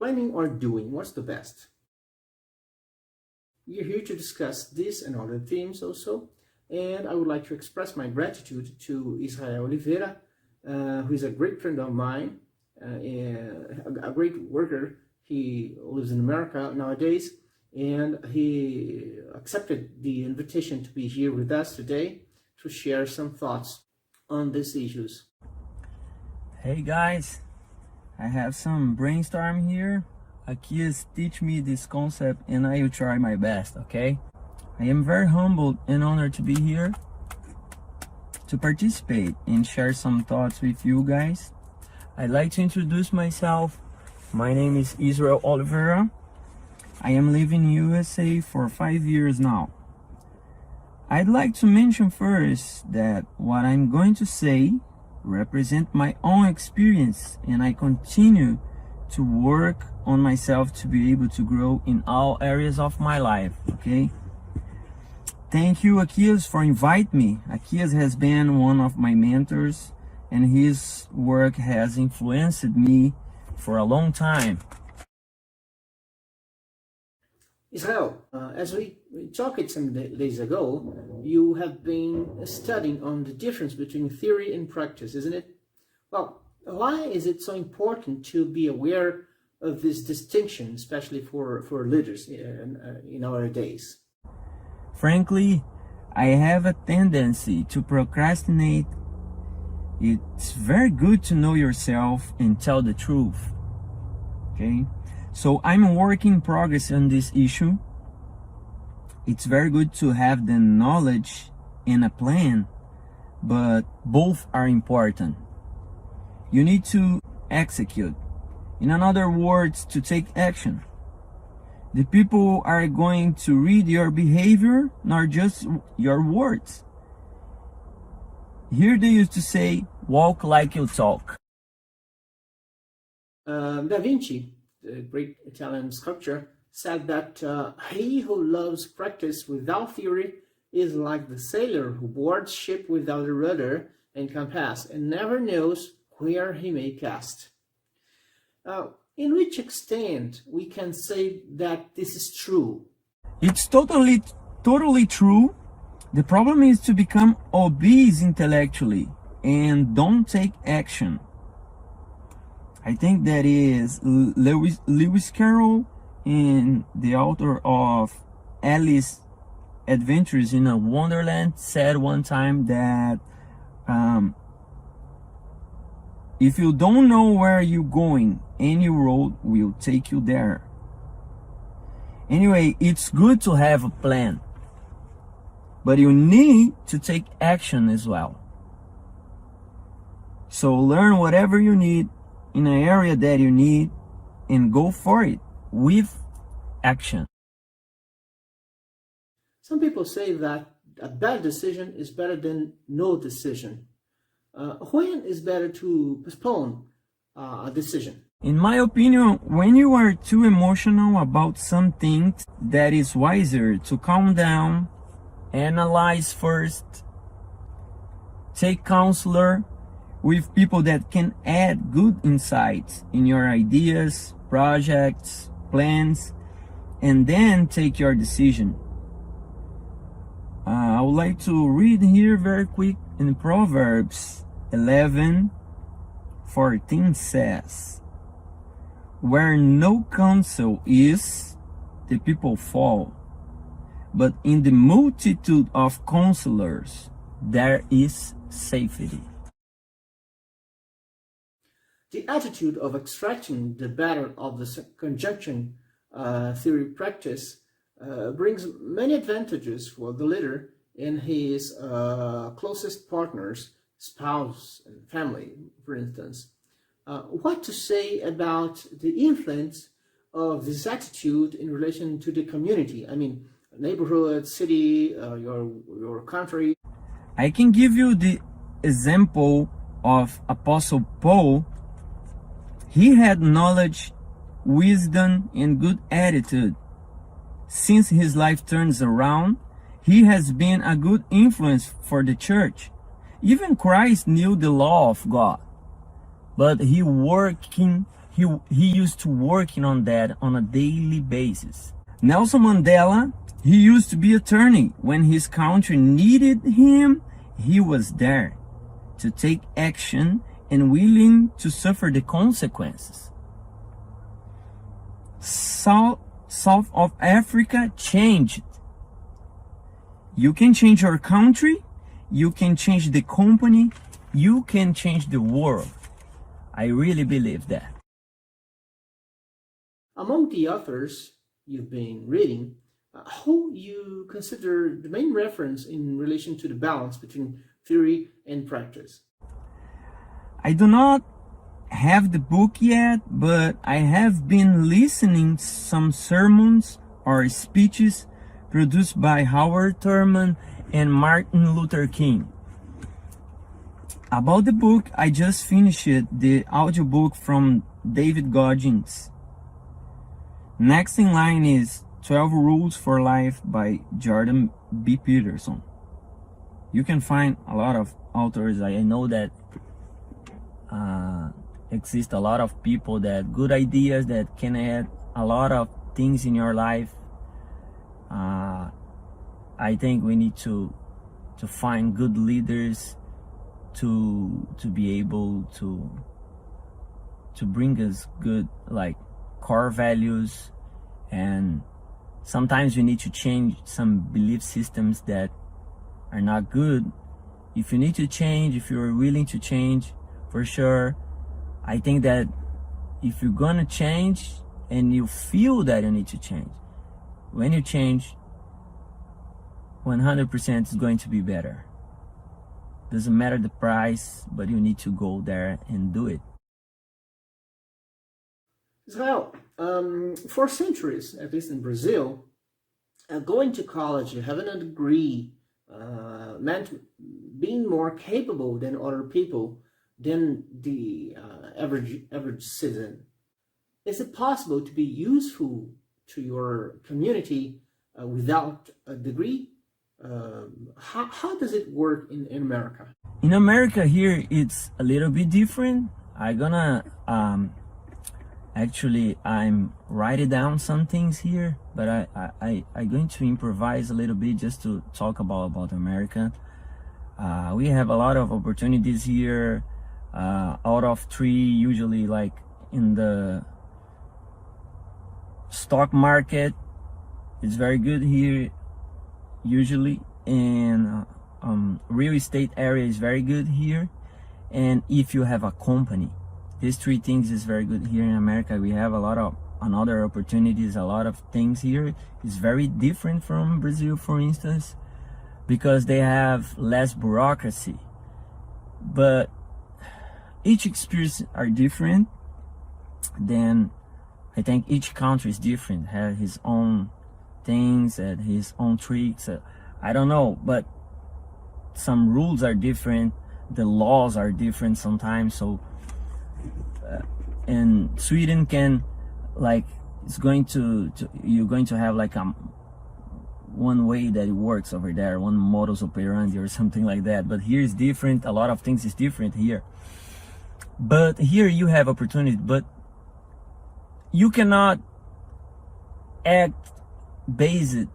planning or doing? What's the best? We are here to discuss this and other themes also, and I would like to express my gratitude to Israel Oliveira, who is a great friend of mine, a great worker. He lives in America nowadays, and he accepted the invitation to be here with us today to share some thoughts on these issues. Hey guys, I have some brainstorm here. Akias teach me this concept and I will try my best, okay? I am very humbled and honored to be here to participate and share some thoughts with you guys. I'd like to introduce myself. My name is Israel Oliveira. I am living in USA for 5 years now. I'd like to mention first that what I'm going to say represent my own experience, and I continue to work on myself to be able to grow in all areas of my life, okay? Thank you, Akias, for inviting me. Akias has been one of my mentors, and his work has influenced me for a long time. Israel, as we talked some days ago, you have been studying on the difference between theory and practice, isn't it? Well, why is it so important to be aware of this distinction, especially for leaders in our days? Frankly, I have a tendency to procrastinate. It's very good to know yourself and tell the truth, okay? So I'm a work in progress on this issue. It's very good to have the knowledge and a plan, but both are important. You need to execute. In other words, to take action. The people are going to read your behavior, not just your words. Here they used to say, walk like you talk. Da Vinci, the great Italian sculptor, said that he who loves practice without theory is like the sailor who boards ship without a rudder and compass and never knows where he may cast. In which extent we can say that this is true? It's totally true. The problem is to become obese intellectually and don't take action. I think that is Lewis Carroll, and the author of Alice Adventures in a Wonderland, said one time that if you don't know where you're going, any road will take you there. Anyway, it's good to have a plan, but you need to take action as well. So learn whatever you need in an area that you need and go for it with action. Some people say that a bad decision is better than no decision. When is better to postpone a decision? In my opinion, when you are too emotional about something, that is wiser to calm down, analyze first, take counselor with people that can add good insights in your ideas, projects, plans, and then take your decision. I would like to read here very quick in Proverbs 11:14 says, where no counsel is, the people fall, but in the multitude of counselors there is safety. The attitude of extracting the better of the conjunction theory practice brings many advantages for the leader and his closest partners, spouse and family, for instance. What to say about the influence of this attitude in relation to the community? I mean, neighborhood, city, your country. I can give you the example of Apostle Paul. He had knowledge, wisdom, and good attitude. Since his life turns around, he has been a good influence for the church. Even Christ knew the law of God, but he working he used to working on that on a daily basis. Nelson Mandela, he used to be attorney. When his country needed him, he was there to take action and willing to suffer the consequences. South of Africa changed. You can change your country, you can change the company, you can change the world. I really believe that. Among the authors you've been reading, who you consider the main reference in relation to the balance between theory and practice? I do not have the book yet, but I have been listening some sermons or speeches produced by Howard Thurman and Martin Luther King. About the book, I just finished the audiobook from David Goggins. Next in line is 12 Rules for Life by Jordan B. Peterson. You can find a lot of authors. I know that exist a lot of people that good ideas that can add a lot of things in your life. I think we need to find good leaders to be able to bring us good like core values, and sometimes we need to change some belief systems that are not good. If you need to change, if you're willing to change, for sure, I think that if you're gonna change and you feel that you need to change, when you change, 100% is going to be better. Doesn't matter the price, but you need to go there and do it. Israel, for centuries, at least in Brazil, going to college, having a degree, meant being more capable than other people, than the average citizen. Is it possible to be useful to your community without a degree? How does it work in America? In America here, it's a little bit different. I'm gonna actually I'm writing down some things here, but I'm going to improvise a little bit just to talk about America. We have a lot of opportunities here. Out of 3, usually, like in the stock market, it's very good here usually, and real estate area is very good here. And if you have a company, these 3 things is very good here in America. We have a lot of another opportunities, a lot of things here. It's very different from Brazil, for instance, because they have less bureaucracy. But each experience are different. Then I think each country is different, has his own things and his own tricks. I don't know, but some rules are different. The laws are different sometimes. So and Sweden can, like, it's going to you're going to have like one way that it works over there, one modus operandi or something like that. But here is different. A lot of things is different here. But here you have opportunity, but you cannot act based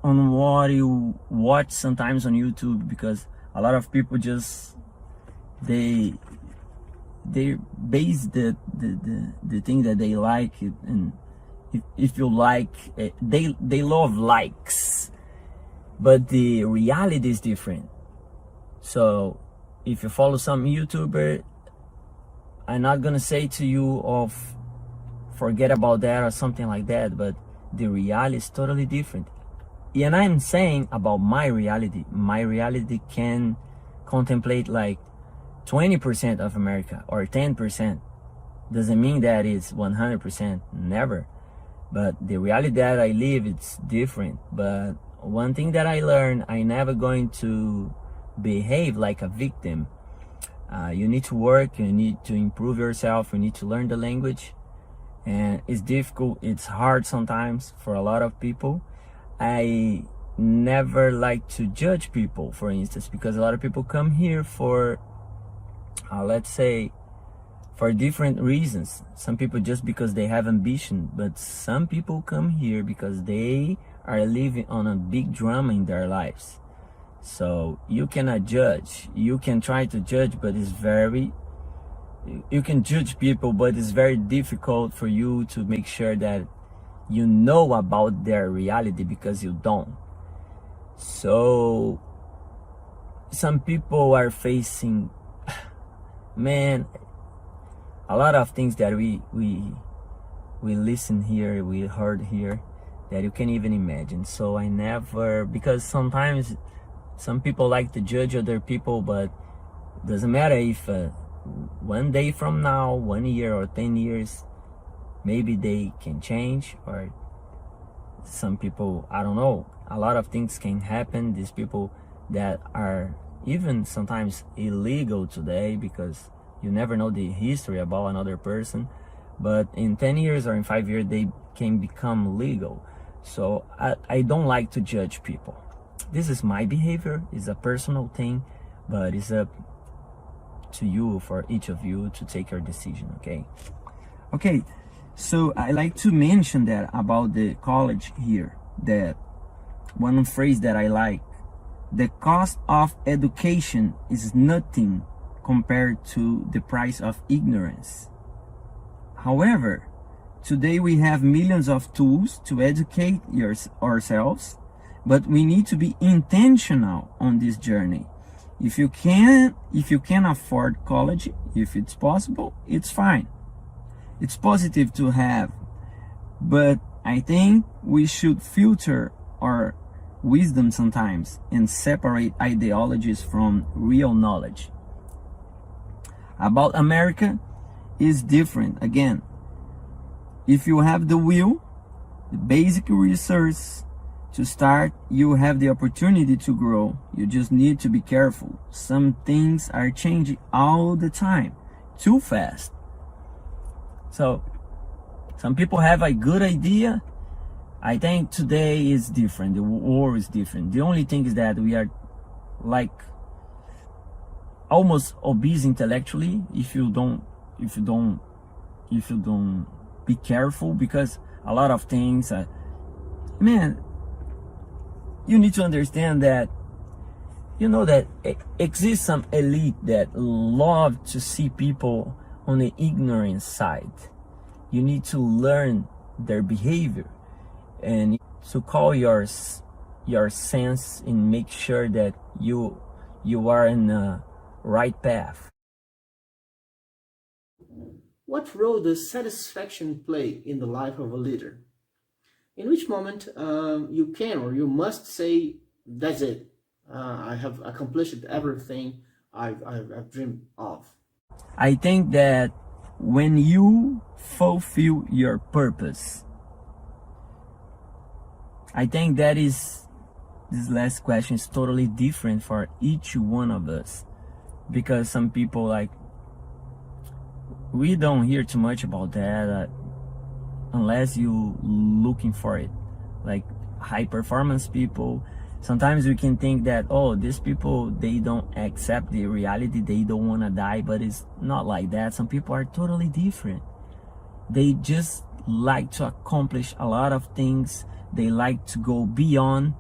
on what you watch sometimes on YouTube, because a lot of people just they base the thing that they like, and if you like they love likes, but the reality is different. So if you follow some YouTuber, I'm not gonna say to you of forget about that or something like that, but the reality is totally different. And I'm saying about my reality can contemplate like 20% of America or 10%. Doesn't mean that it's 100%, never. But the reality that I live, it's different. But one thing that I learned, I never going to behave like a victim. You need to work, you need to improve yourself, you need to learn the language. And it's difficult, it's hard sometimes for a lot of people. I never like to judge people, for instance, because a lot of people come here for let's say for different reasons. Some people just because they have ambition, but some people come here because they are living on a big drama in their lives. So you cannot judge. You can try to judge, but you can judge people, but it's very difficult for you to make sure that you know about their reality, because you don't. So some people are facing, man, a lot of things that we listen here, we heard here, that you can't even imagine. So I never, because sometimes some people like to judge other people, but it doesn't matter if one day from now, 1 year or 10 years, maybe they can change, or some people, I don't know, a lot of things can happen. These people that are even sometimes illegal today, because you never know the history about another person, but in 10 years or in 5 years they can become legal. So I don't like to judge people. This is my behavior, it's a personal thing, but it's up to you, for each of you, to take your decision. Okay, so I like to mention that about the college here, that one phrase that I like: the cost of education is nothing compared to the price of ignorance. However, today we have millions of tools to educate ourselves, but we need to be intentional on this journey. If you can afford college, if it's possible, it's fine. It's positive to have, but I think we should filter our wisdom sometimes and separate ideologies from real knowledge. About America is different. Again, if you have the will, the basic resource to start, you have the opportunity to grow. You just need to be careful. Some things are changing all the time, too fast. So some people have a good idea. I think today is different. The war is different. The only thing is that we are like almost obese intellectually if you don't be careful, because a lot of things, man, you need to understand that, you know, that exists some elite that love to see people on the ignorant side. You need to learn their behavior and to call your sense and make sure that you are in the right path. What role does satisfaction play in the life of a leader? In which moment you can or you must say, that's it, I have accomplished everything I've dreamed of? I think that when you fulfill your purpose, I think that is, this last question is totally different for each one of us, because some people, like, we don't hear too much about that unless you looking for it. Like high performance people, sometimes we can think that, oh, these people, they don't accept the reality, they don't want to die, but it's not like that. Some people are totally different. They just like to accomplish a lot of things. They like to go beyond.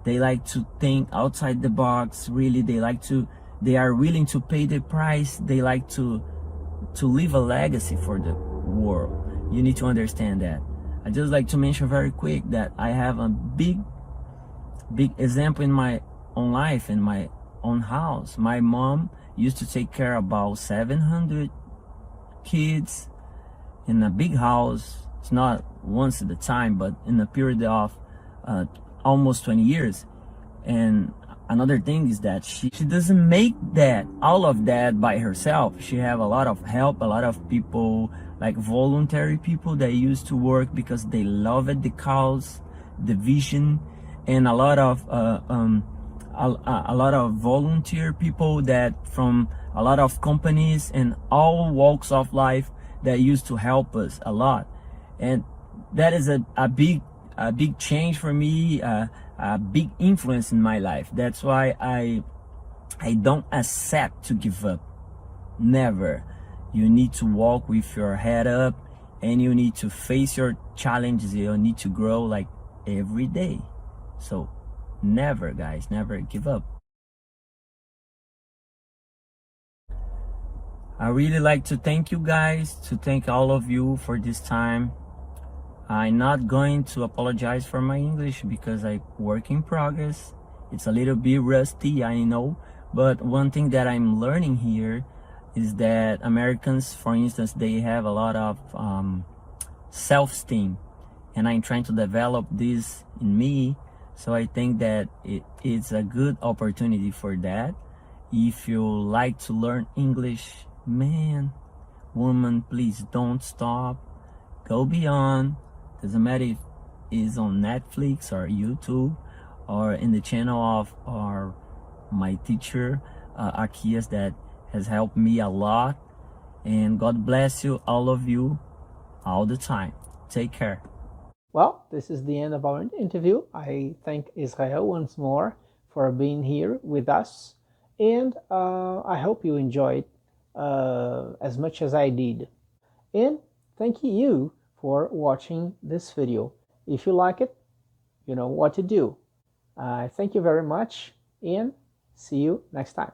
They like to think outside the box. Really, they are willing to pay the price. They like to leave a legacy for the world. You need to understand that. I just like to mention very quick that I have a big example in my own life, in my own house. My mom used to take care of about 700 kids in a big house. It's not once at a time, but in a period of almost 20 years. And another thing is that she doesn't make all of that by herself. She have a lot of help, a lot of people, like voluntary people that used to work because they love it, the cause, the vision, and a lot of volunteer people that from a lot of companies and all walks of life that used to help us a lot. And that is a big change for me, a big influence in my life. That's why I don't accept to give up. Never. You need to walk with your head up, and you need to face your challenges. You need to grow like every day. So never, guys, never give up. I really like to thank you guys, to thank all of you for this time. I'm not going to apologize for my English because I work in progress. It's a little bit rusty, I know, but one thing that I'm learning here is that Americans, for instance, they have a lot of self-esteem, and I'm trying to develop this in me. So I think that it's a good opportunity for that. If you like to learn English, man, woman, please don't stop. Go beyond. Doesn't matter if it's on Netflix or YouTube or in the channel of my teacher, Akias, that has helped me a lot. And God bless you, all of you, all the time. Take care. Well, this is the end of our interview. I thank Israel once more for being here with us, and I hope you enjoyed as much as I did. And thank you for watching this video. If you like it, you know what to do. Thank you very much, and see you next time.